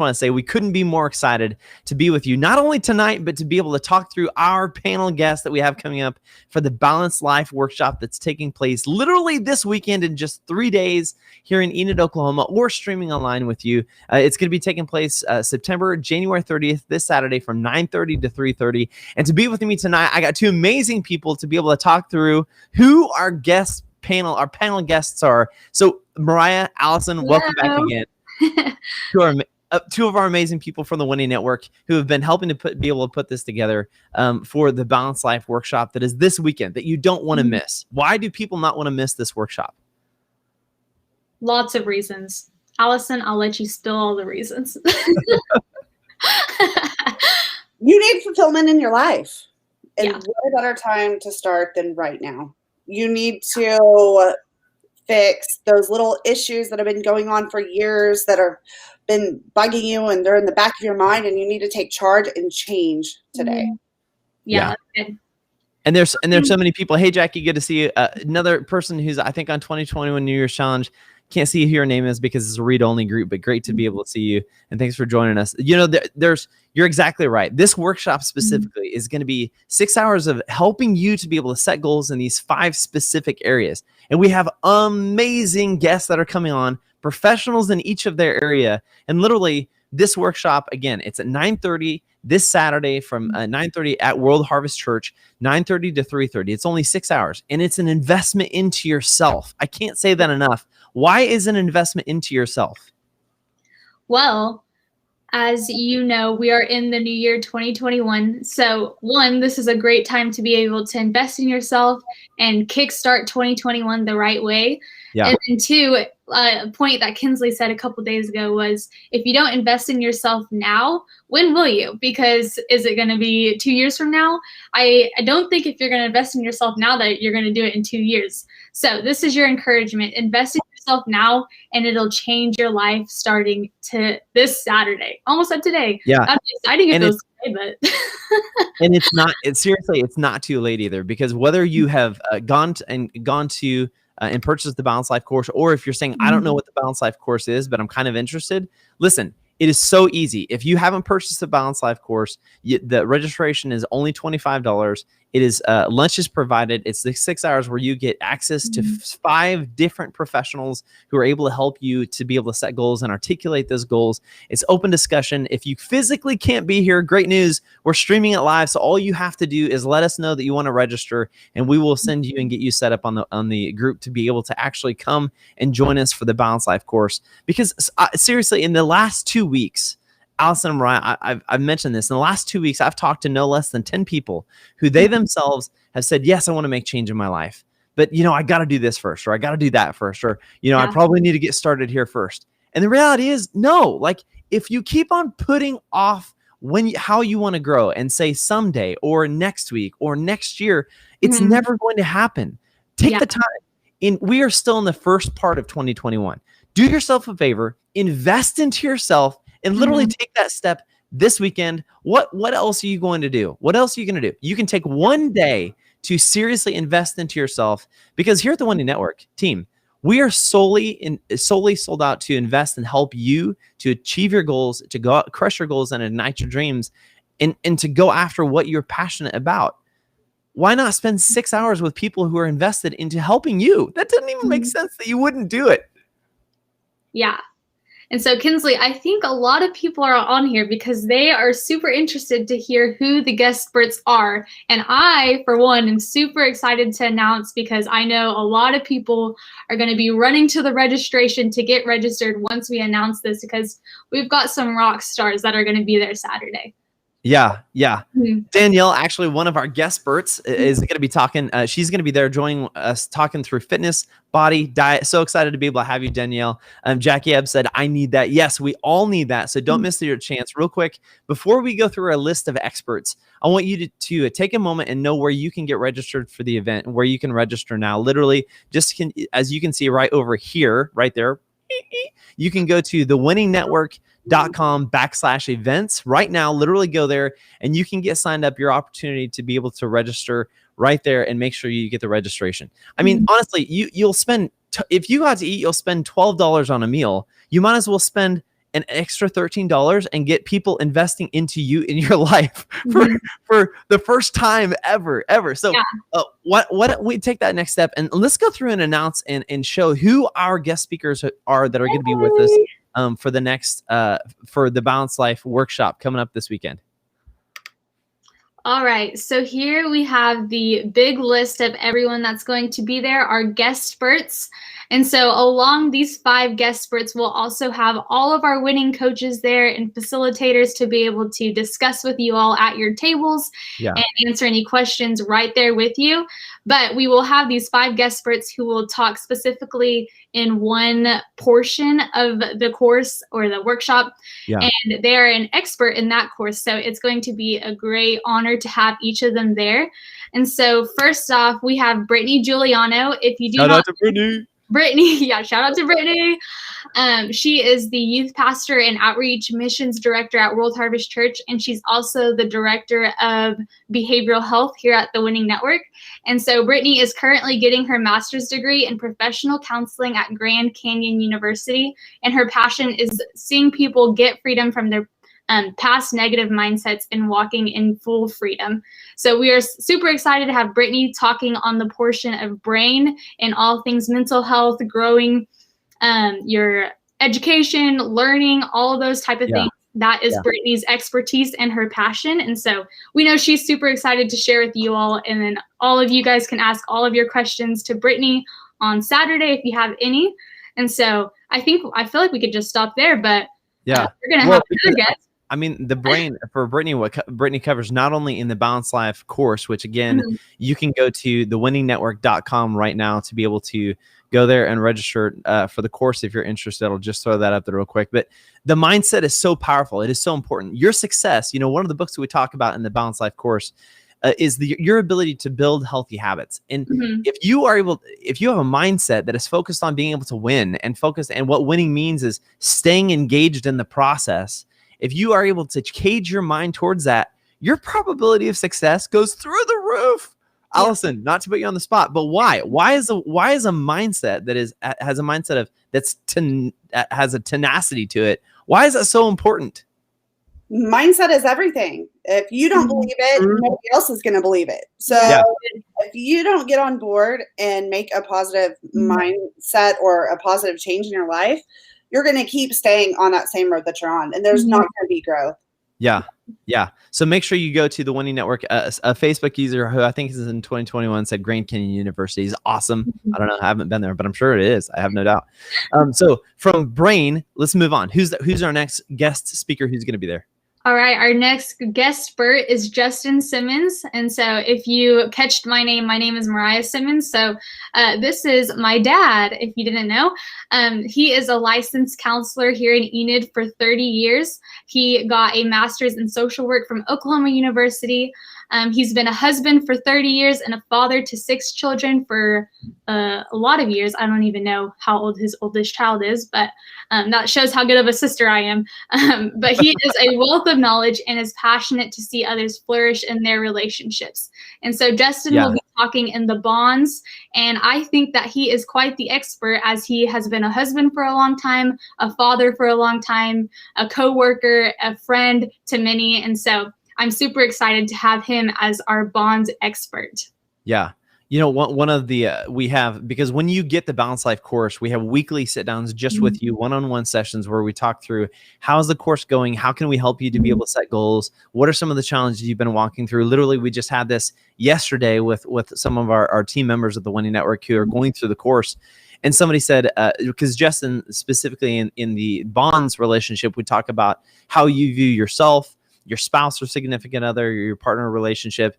want to say we couldn't be more excited to be with you, not only tonight, but to be able to talk through our panel guests that we have coming up for the Balanced Life workshop that's taking place literally this weekend in just 3 days here in Enid, Oklahoma, or streaming online with you. It's going to be taking place January 30th, this Saturday from 9:30 to 3:30. And to be with me tonight, I got two amazing people to be able to talk through who our panel guests are. So Mariah, Allison, welcome back again. Two of our amazing people from the Winning Network who have been helping to be able to put this together for the Balanced Life workshop that is this weekend that you don't want to miss. Why do people not want to miss this workshop? Lots of reasons. Allison, I'll let you spill all the reasons. You need fulfillment in your life. And what better time to start than right now? You need to fix those little issues that have been going on for years that are been bugging you, and they're in the back of your mind, and you need to take charge and change today. Yeah. That's good. And there's so many people. Hey, Jackie, good to see you. Another person who's, I think, on 2021 New Year's Challenge. Can't see who your name is because it's a read-only group, but great to be able to see you. And thanks for joining us. You know, you're exactly right. This workshop specifically is going to be 6 hours of helping you to be able to set goals in these 5 specific areas. And we have amazing guests that are coming on, professionals in each of their area. And literally, this workshop, again, it's at 9:30 this Saturday from 9:30 at World Harvest Church, 9:30 to 3:30. It's only 6 hours, and it's an investment into yourself. I can't say that enough. Why is an investment into yourself? Well, as you know, we are in the new year 2021. So one, this is a great time to be able to invest in yourself and kickstart 2021 the right way. Yeah. And then two, a point that Kinsley said a couple days ago was, if you don't invest in yourself now, when will you? Because is it going to be 2 years from now? I don't think if you're going to invest in yourself now that you're going to do it in 2 years. So this is your encouragement. Invest in yourself now, and it'll change your life starting to this Saturday. Almost up today. Yeah. I'm excited if it was today, but. And it's not too late either, because whether you have gone to and purchase the Balanced Life course, or if you're saying, I don't know what the Balanced Life course is, but I'm kind of interested, listen, it is so easy. If you haven't purchased the Balanced Life course, the registration is only $25. It is lunch is provided. It's the 6 hours where you get access to 5 different professionals who are able to help you to be able to set goals and articulate those goals. It's open discussion. If you physically can't be here, great news. We're streaming it live. So all you have to do is let us know that you want to register, and we will send you and get you set up on the group to be able to actually come and join us for the Balanced Life course. Because seriously, in the last 2 weeks, Allison and Mariah, I've mentioned this. In the last 2 weeks, I've talked to no less than 10 people who they themselves have said, yes, I want to make change in my life. But, I got to do this first, or I got to do that first, or, I probably need to get started here first. And the reality is, no, like if you keep on putting off how you want to grow and say someday or next week or next year, it's never going to happen. Take the time. We are still in the first part of 2021. Do yourself a favor, invest into yourself, and literally take that step this weekend. What else are you going to do? What else are you going to do? You can take one day to seriously invest into yourself, because here at the Winning Network team, we are solely sold out to invest and help you to achieve your goals, to go out, crush your goals, and ignite your dreams, and to go after what you're passionate about. Why not spend 6 hours with people who are invested into helping you? That doesn't even make sense that you wouldn't do it. Yeah. And so, Kinsley, I think a lot of people are on here because they are super interested to hear who the guest experts are. And I, for one, am super excited to announce, because I know a lot of people are going to be running to the registration to get registered once we announce this, because we've got some rock stars that are going to be there Saturday. Yeah. Danielle, actually, one of our guest experts, is going to be talking. She's going to be there joining us, talking through fitness, body, diet. So excited to be able to have you, Danielle. Jackie Ebb said, I need that. Yes, we all need that. So don't miss your chance. Real quick, before we go through our list of experts, I want you to take a moment and know where you can get registered for the event, where you can register now. Literally, as you can see right over here, right there, you can go to thewinningnetwork.com/events right now. Literally go there and you can get signed up. Your opportunity to be able to register right there, and make sure you get the registration. I mean, honestly, you'll spend, if you go out to eat, you'll spend $12 on a meal. You might as well spend an extra $13 and get people investing into you in your life for the first time ever. So why don't we take that next step and let's go through and announce and show who our guest speakers are that are going to be with us for the next for the Balanced Life workshop coming up this weekend. All right, so here we have the big list of everyone that's going to be there, our guest experts. And so along these 5 guest experts, we'll also have all of our winning coaches there and facilitators to be able to discuss with you all at your tables and answer any questions right there with you. But we will have these 5 guest experts who will talk specifically in one portion of the course or the workshop. And they are an expert in that course. So it's going to be a great honor to have each of them there. And so first off, we have Brittany Giuliano. If you do Shout not out to Brittany, shout out to Brittany. She is the youth pastor and outreach missions director at World Harvest Church, and she's also the director of behavioral health here at the Winning Network. And so Brittany is currently getting her master's degree in professional counseling at Grand Canyon University, and her passion is seeing people get freedom from their past negative mindsets and walking in full freedom. So we are super excited to have Brittany talking on the portion of brain and all things mental health, growing your education, learning, all of those type of things. That is Brittany's expertise and her passion. And so we know she's super excited to share with you all. And then all of you guys can ask all of your questions to Brittany on Saturday if you have any. And so I feel like we could just stop there, but we're going to have another guest. I mean, the brain for Brittany, what Brittany covers not only in the Balanced Life course, which again, you can go to thewinningnetwork.com right now to be able to go there and register for the course if you're interested. I'll just throw that up there real quick. But the mindset is so powerful. It is so important. Your success, one of the books that we talk about in the Balanced Life course is your ability to build healthy habits. And if you have a mindset that is focused on being able to win and what winning means is staying engaged in the process. If you are able to cage your mind towards that, your probability of success goes through the roof. Allison, not to put you on the spot, but why? Why is a mindset that has a mindset of has a tenacity to it? Why is that so important? Mindset is everything. If you don't believe it, nobody else is going to believe it. So if you don't get on board and make a positive mindset or a positive change in your life, you're going to keep staying on that same road that you're on, and there's not going to be growth. Yeah. So make sure you go to the Winning Network. A Facebook user who I think is in 2021 said Grand Canyon University is awesome. I don't know. I haven't been there, but I'm sure it is. I have no doubt. So from Brain, let's move on. Who's our next guest speaker who's going to be there? All right, our next guest expert is Justin Simmons. And so if you catched my name is Mariah Simmons. So this is my dad, if you didn't know. He is a licensed counselor here in Enid for 30 years. He got a master's in social work from Oklahoma University. He's been a husband for 30 years and a father to 6 children for a lot of years. I don't even know how old his oldest child is, but that shows how good of a sister I am. But he is a wealth of knowledge and is passionate to see others flourish in their relationships. And so Justin will be talking in the bonds. And I think that he is quite the expert, as he has been a husband for a long time, a father for a long time, a coworker, a friend to many. And so I'm super excited to have him as our bonds expert. Yeah. One of the, we have, because when you get the Balanced Life course, we have weekly sit downs just with you, one-on-one sessions where we talk through how's the course going? How can we help you to be able to set goals? What are some of the challenges you've been walking through? Literally, we just had this yesterday with some of our team members of the Winning Network who are going through the course. And somebody said, because Justin, specifically in the bonds relationship, we talk about how you view yourself, your spouse or significant other, your partner relationship,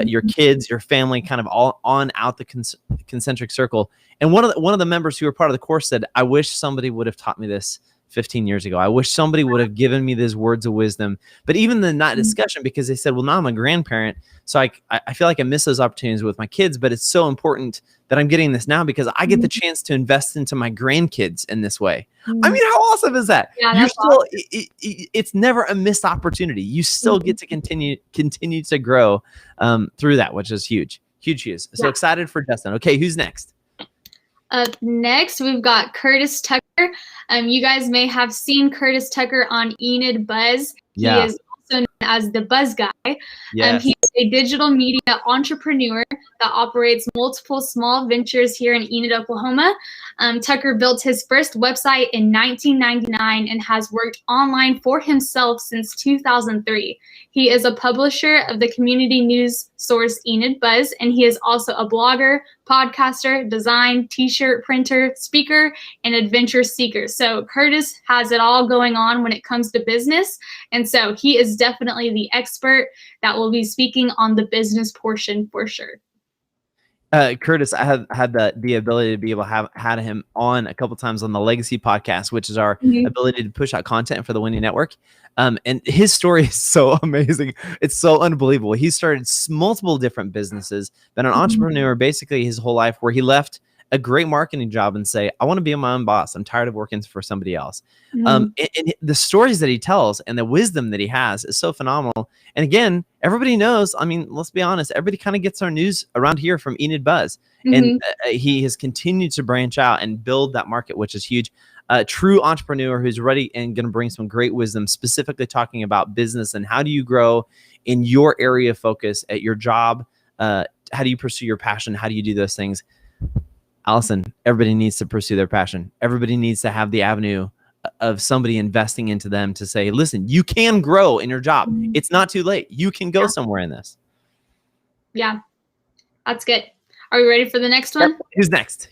your kids, your family, kind of all on out the concentric circle. And one of the members who were part of the course said, I wish somebody would have taught me this 15 years ago. I wish somebody would have given me these words of wisdom. But even in that discussion, because they said, well, now I'm a grandparent, so I feel like I miss those opportunities with my kids, but it's so important that I'm getting this now because I get the chance to invest into my grandkids in this way. I mean, how awesome is that? Yeah, You're still, awesome. It's never a missed opportunity. You still get to continue to grow through that, which is huge. So excited for Justin. Okay, who's next? Up next, we've got Curtis Tucker. You guys may have seen Curtis Tucker on Enid Buzz. Yeah. He is also known as the Buzz Guy. Yes. He's a digital media entrepreneur that operates multiple small ventures here in Enid, Oklahoma. Tucker built his first website in 1999 and has worked online for himself since 2003. He is a publisher of the community news source Enid Buzz, and he is also a blogger, podcaster, design, t-shirt printer, speaker, and adventure seeker. So Curtis has it all going on when it comes to business. And so he is definitely the expert that will be speaking on the business portion for sure. Curtis, I have had the ability to be able to have had him on a couple times on the Legacy podcast, which is our ability to push out content for the Windy Network. And his story is so amazing. It's so unbelievable. He started multiple different businesses, been an entrepreneur basically his whole life, where he left a great marketing job and say, I want to be my own boss. I'm tired of working for somebody else. And the stories that he tells and the wisdom that he has is so phenomenal. And again, everybody knows, I mean, let's be honest, everybody kind of gets our news around here from Enid Buzz. And he has continued to branch out and build that market, which is huge. A true entrepreneur who's ready and going to bring some great wisdom, specifically talking about business and how do you grow in your area of focus at your job? How do you pursue your passion? How do you do those things? Allison, everybody needs to pursue their passion. Everybody needs to have the avenue of somebody investing into them to say, listen, you can grow in your job. It's not too late. You can go somewhere in this. Yeah, that's good. Are we ready for the next one? Who's next?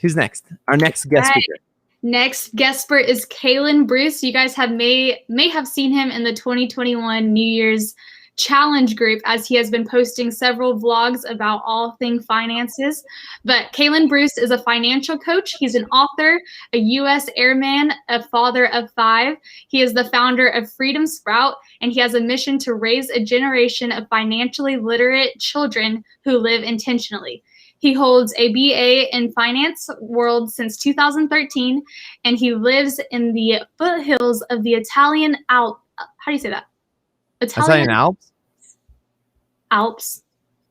Our next guest speaker. Next guest speaker is Kaelin Bruce. You guys may have seen him in the 2021 New Year's Challenge group, as he has been posting several vlogs about all things finances. But Kaelin Bruce is a financial coach. He's an author, a U.S. Airman, a father of 5. He is the founder of Freedom Sprout, and he has a mission to raise a generation of financially literate children who live intentionally. He holds a BA in finance world since 2013, and he lives in the foothills of the Italian Alps. How do you say that? Italian Alps? Alps.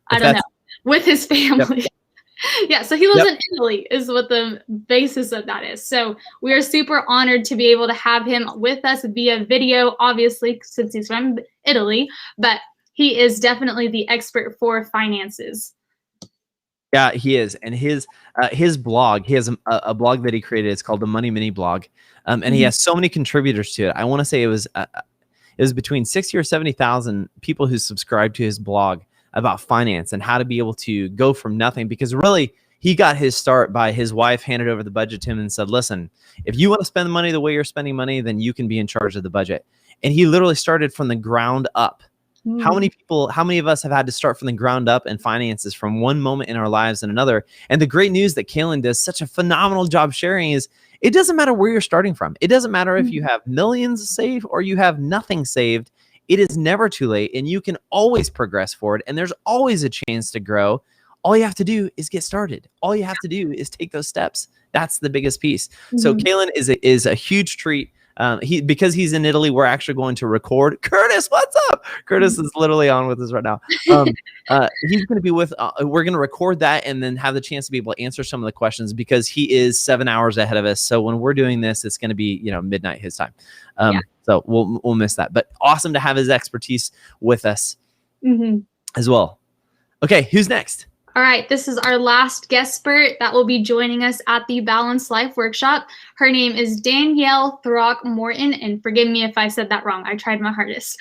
I don't know. With his family. Yep. Yeah, so he lives in Italy is what the basis of that is. So we are super honored to be able to have him with us via video, obviously, since he's from Italy, but he is definitely the expert for finances. Yeah, he is. And his blog, he has a blog that he created. It's called the Money Mini Blog. And he has so many contributors to it. I want to say it was between 60 or 70,000 people who subscribed to his blog about finance and how to be able to go from nothing, because really he got his start by his wife handed over the budget to him and said, listen, if you want to spend the money the way you're spending money, then you can be in charge of the budget. And he literally started from the ground up. How many of us have had to start from the ground up in finances from one moment in our lives and another? And the great news that Kaelin does such a phenomenal job sharing is it doesn't matter where you're starting from. It doesn't matter if you have millions saved or you have nothing saved. It is never too late, and you can always progress forward, and there's always a chance to grow. All you have to do is get started. All you have to do is take those steps. That's the biggest piece. So Kaelin is a huge treat. Because he's in Italy, we're actually going to record. Curtis, what's up? Curtis is literally on with us right now. He's going to be with, we're going to record that and then have the chance to be able to answer some of the questions, because he is 7 hours ahead of us. So when we're doing this, it's going to be, midnight his time. So we'll miss that, but awesome to have his expertise with us as well. Okay. Who's next? All right, this is our last guest expert that will be joining us at the Balanced Life Workshop. Her name is Danielle Throck Morton, and forgive me if I said that wrong. I tried my hardest.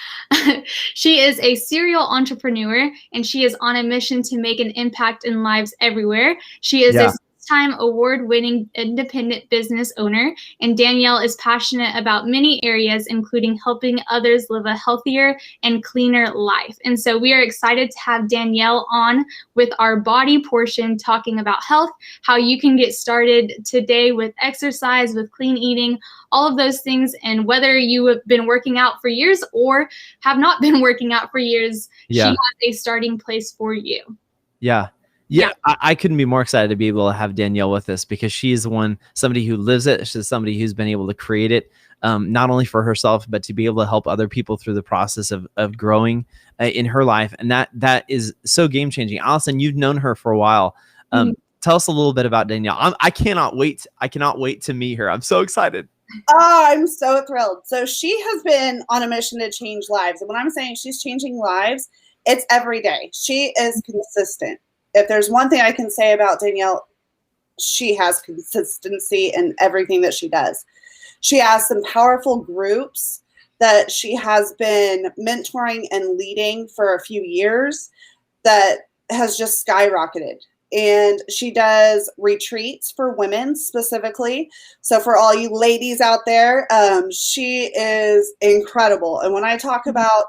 She is a serial entrepreneur, and she is on a mission to make an impact in lives everywhere. She is a time award-winning independent business owner, and Danielle is passionate about many areas, including helping others live a healthier and cleaner life. And so we are excited to have Danielle on with our body portion, talking about health, how you can get started today with exercise, with clean eating, all of those things. And whether you have been working out for years or have not been working out for years, she has a starting place for you. Yeah, I couldn't be more excited to be able to have Danielle with us, because she is somebody who lives it. She's somebody who's been able to create it, not only for herself, but to be able to help other people through the process of growing in her life. And that is so game changing. Allison, you've known her for a while. tell us a little bit about Danielle. I cannot wait. I cannot wait to meet her. I'm so excited. Oh, I'm so thrilled. So she has been on a mission to change lives. And when I'm saying she's changing lives, it's every day. She is consistent. If there's one thing I can say about Danielle, she has consistency in everything that she does. She has some powerful groups that she has been mentoring and leading for a few years that has just skyrocketed. And she does retreats for women specifically. So for all you ladies out there, she is incredible. And when I talk about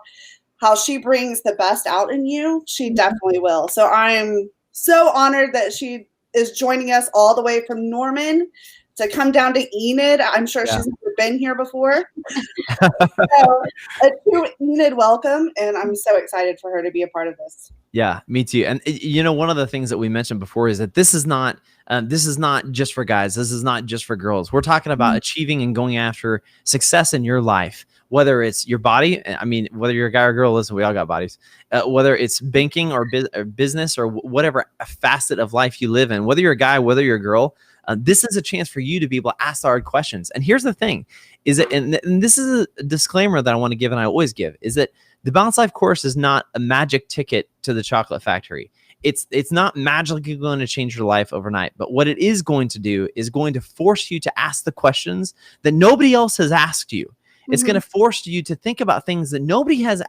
how she brings the best out in you, she definitely will. So I'm so honored that she is joining us all the way from Norman to come down to Enid. I'm sure she's never been here before. So a true Enid welcome, and I'm so excited for her to be a part of this. Yeah, me too. And you know, one of the things that we mentioned before is that this is not just for guys. This is not just for girls. We're talking about achieving and going after success in your life, whether it's your body. I mean, whether you're a guy or girl, listen, we all got bodies. Whether it's banking or business or whatever facet of life you live in, whether you're a guy, whether you're a girl, this is a chance for you to be able to ask the hard questions. And here's the thing, is that, and this is a disclaimer that I want to give, and I always give, is that the Balanced Life course is not a magic ticket to the chocolate factory. It's not magically going to change your life overnight. But what it is going to do is going to force you to ask the questions that nobody else has asked you. It's going to force you to think about things that nobody has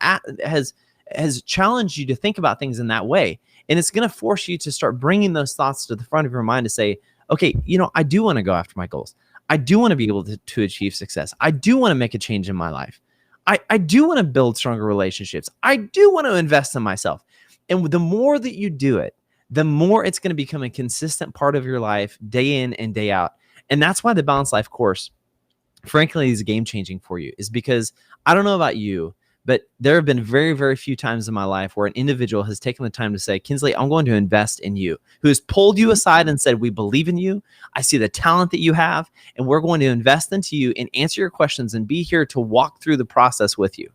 challenged you to think about things in that way. And it's going to force you to start bringing those thoughts to the front of your mind to say, okay, you know, I do want to go after my goals. I do want to be able to achieve success. I do want to make a change in my life. I do want to build stronger relationships. I do want to invest in myself. And the more that you do it, the more it's going to become a consistent part of your life day in and day out. And that's why the Balanced Life course, frankly, is game changing for you, is because I don't know about you, but there have been very, very few times in my life where an individual has taken the time to say, Kinsley, I'm going to invest in you, who has pulled you aside and said, we believe in you. I see the talent that you have, and we're going to invest into you and answer your questions and be here to walk through the process with you.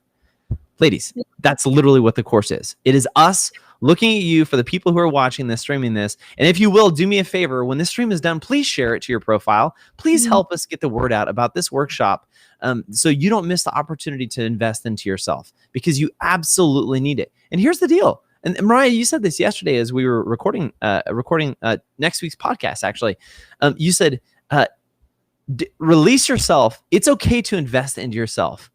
Ladies, that's literally what the course is. It is us looking at you, for the people who are watching this, streaming this. And if you will, do me a favor, when this stream is done, please share it to your profile. Please help us get the word out about this workshop, so you don't miss the opportunity to invest into yourself, because you absolutely need it. And here's the deal. And Mariah, you said this yesterday as we were recording next week's podcast, actually. You said, release yourself. It's okay to invest into yourself.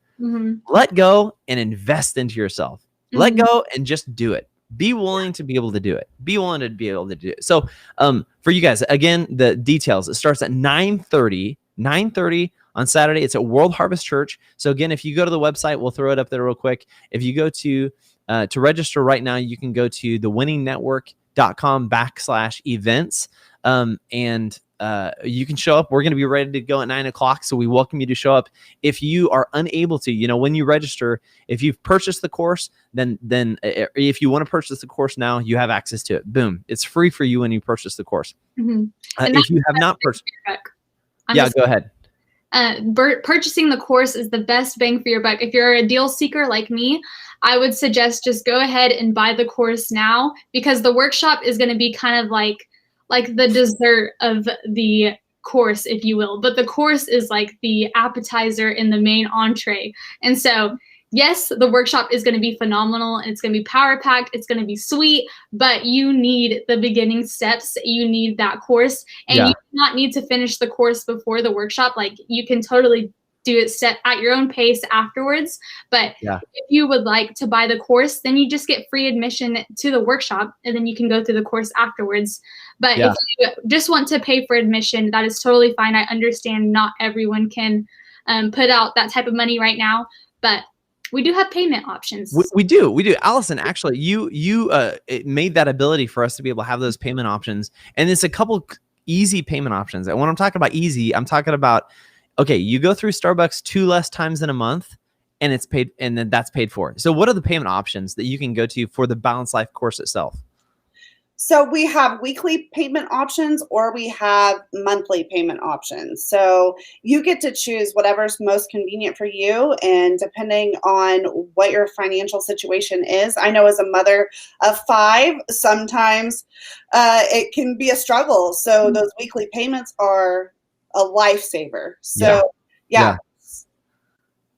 Let go and invest into yourself. Let go and just do it. Be willing to be able to do it. Be willing to be able to do it. So for you guys, again, the details, it starts at 9:30 on Saturday. It's at World Harvest Church. So again, if you go to the website, we'll throw it up there real quick. If you go to register right now, you can go to thewinningnetwork.com/events. And you can show up. We're going to be ready to go at 9 o'clock. So we welcome you to show up. If you are unable to, you know, when you register, if you've purchased the course, then if you want to purchase the course now, you have access to it. Boom. It's free for you when you purchase the course. If you have not purchased, go ahead. Purchasing the course is the best bang for your buck. If you're a deal seeker like me, I would suggest just go ahead and buy the course now, because the workshop is going to be kind of like the dessert of the course, if you will. But the course is like the appetizer in the main entree. And so, yes, the workshop is going to be phenomenal. And it's going to be power packed. It's going to be sweet, but you need the beginning steps. You need that course, and you do not need to finish the course before the workshop. Like, you can totally do it set at your own pace afterwards. But if you would like to buy the course, then you just get free admission to the workshop, and then you can go through the course afterwards. But if you just want to pay for admission, that is totally fine. I understand not everyone can put out that type of money right now, but we do have payment options. We do. Allison, actually, you it made that ability for us to be able to have those payment options. And it's a couple easy payment options. And when I'm talking about easy, I'm talking about, okay, you go through Starbucks 2 less times in a month, and it's paid, and then that's paid for. So what are the payment options that you can go to for the Balanced Life course itself? So we have weekly payment options or we have monthly payment options. So you get to choose whatever's most convenient for you. And depending on what your financial situation is, I know as a mother of 5, sometimes it can be a struggle. So those weekly payments are a lifesaver. So yeah.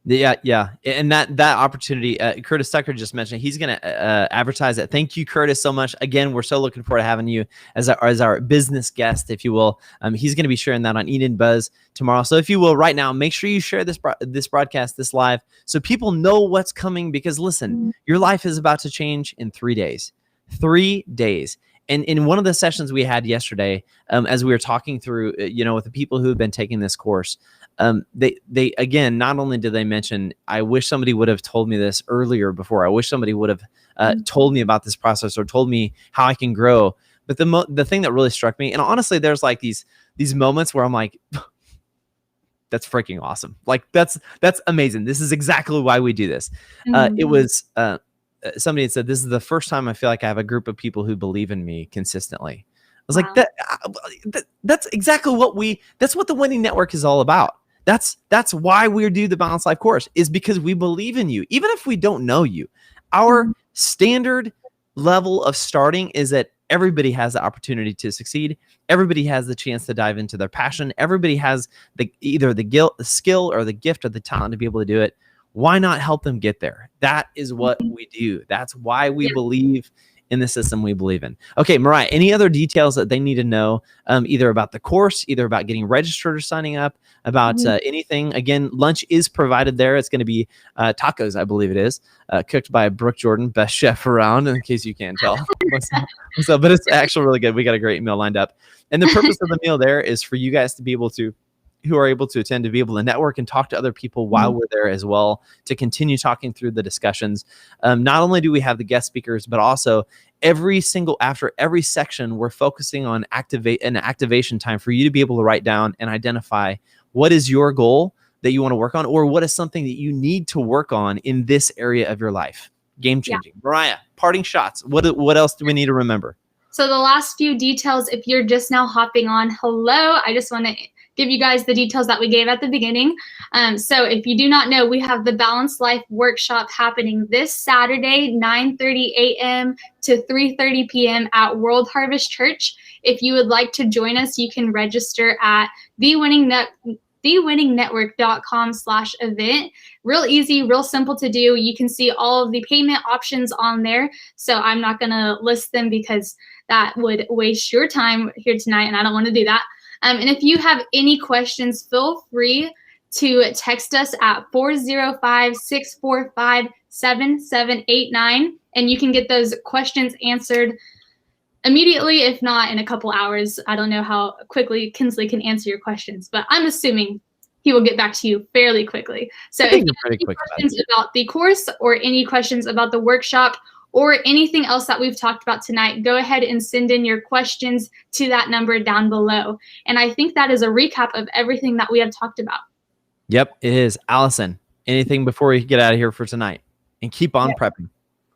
Yeah. And that opportunity, Curtis Tucker just mentioned, he's going to advertise it. Thank you, Curtis, so much. Again, we're so looking forward to having you as our business guest, if you will. He's going to be sharing that on Eat and Buzz tomorrow. So if you will, right now, make sure you share this broadcast, this live, so people know what's coming, because listen, your life is about to change in 3 days. 3 days. And in one of the sessions we had yesterday, as we were talking through, with the people who have been taking this course, they again, not only did they mention, I wish somebody would have told me this earlier before. I wish somebody would have told me about this process or told me how I can grow. But the thing that really struck me, and honestly, there's like these moments where I'm like, that's freaking awesome. Like that's amazing. This is exactly why we do this. It was somebody had said, this is the first time I feel like I have a group of people who believe in me consistently. I was like, that's exactly that's what the Winning Network is all about. That's why we do the Balanced Life course, is because we believe in you. Even if we don't know you, our standard level of starting is that everybody has the opportunity to succeed. Everybody has the chance to dive into their passion. Everybody has either the skill or the gift or the talent to be able to do it. Why not help them get there? That is what we do. That's why we believe in the system we believe in. Okay, Mariah, any other details that they need to know, either about the course, either about getting registered or signing up, about anything? Again, lunch is provided there. It's going to be tacos, I believe it is, cooked by Brooke Jordan, best chef around, in case you can't tell. But it's actually really good. We got a great meal lined up. And the purpose of the meal there is for you guys to be able to, who are able to attend, to be able to network and talk to other people while we're there as well, to continue talking through the discussions. Not only do we have the guest speakers, but also after every section, we're focusing on an activation time for you to be able to write down and identify what is your goal that you want to work on, or what is something that you need to work on in this area of your life. Game changing. Mariah, parting shots. What else do we need to remember? So the last few details, if you're just now hopping on, hello, I just want to give you guys the details that we gave at the beginning. So if you do not know, we have the Balanced Life workshop happening this Saturday, 9:30 a.m. to 3:30 p.m. at World Harvest Church. If you would like to join us, you can register at thewinningnetwork.com/event. Real easy, real simple to do. You can see all of the payment options on there. So I'm not going to list them because that would waste your time here tonight, and I don't want to do that. And if you have any questions, feel free to text us at 405-645-7789, and you can get those questions answered immediately, if not in a couple hours. I don't know how quickly Kinsley can answer your questions, but I'm assuming he will get back to you fairly quickly. So if you have any questions about the course or any questions about the workshop or anything else that we've talked about tonight, go ahead and send in your questions to that number down below. And I think that is a recap of everything that we have talked about. Yep, it is. Allison, anything before we get out of here for tonight? And keep on prepping.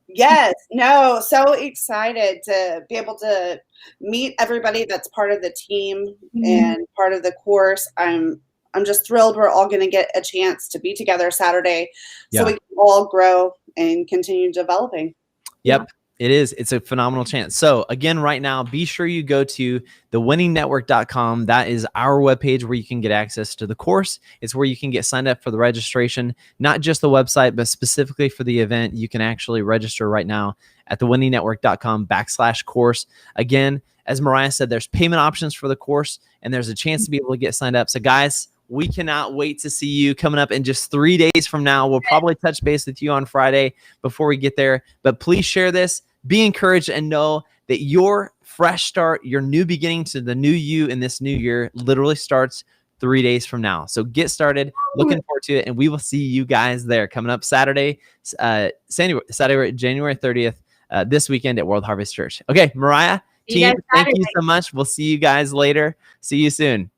Yes, no, so excited to be able to meet everybody that's part of the team and part of the course. I'm just thrilled we're all going to get a chance to be together Saturday so we can all grow and continue developing. Yep, it is. It's a phenomenal chance. So again, right now, be sure you go to thewinningnetwork.com. That is our webpage where you can get access to the course. It's where you can get signed up for the registration, not just the website, but specifically for the event. You can actually register right now at thewinningnetwork.com/course. Again, as Mariah said, there's payment options for the course, and there's a chance to be able to get signed up. So guys, we cannot wait to see you coming up in just 3 days from now. We'll probably touch base with you on Friday before we get there. But please share this, be encouraged, and know that your fresh start, your new beginning to the new you in this new year literally starts 3 days from now. So get started. Looking forward to it. And we will see you guys there coming up Saturday, January 30th, this weekend at World Harvest Church. Okay, Mariah, team, thank you so much. We'll see you guys later. See you soon.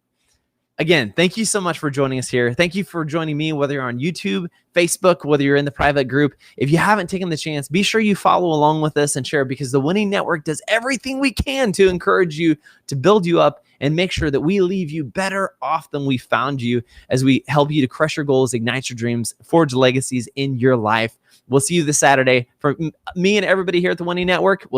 Again, thank you so much for joining us here. Thank you for joining me, whether you're on YouTube, Facebook, whether you're in the private group. If you haven't taken the chance, be sure you follow along with us and share, because the Winning Network does everything we can to encourage you, to build you up, and make sure that we leave you better off than we found you, as we help you to crush your goals, ignite your dreams, forge legacies in your life. We'll see you this Saturday. For me and everybody here at the Winning Network, we'll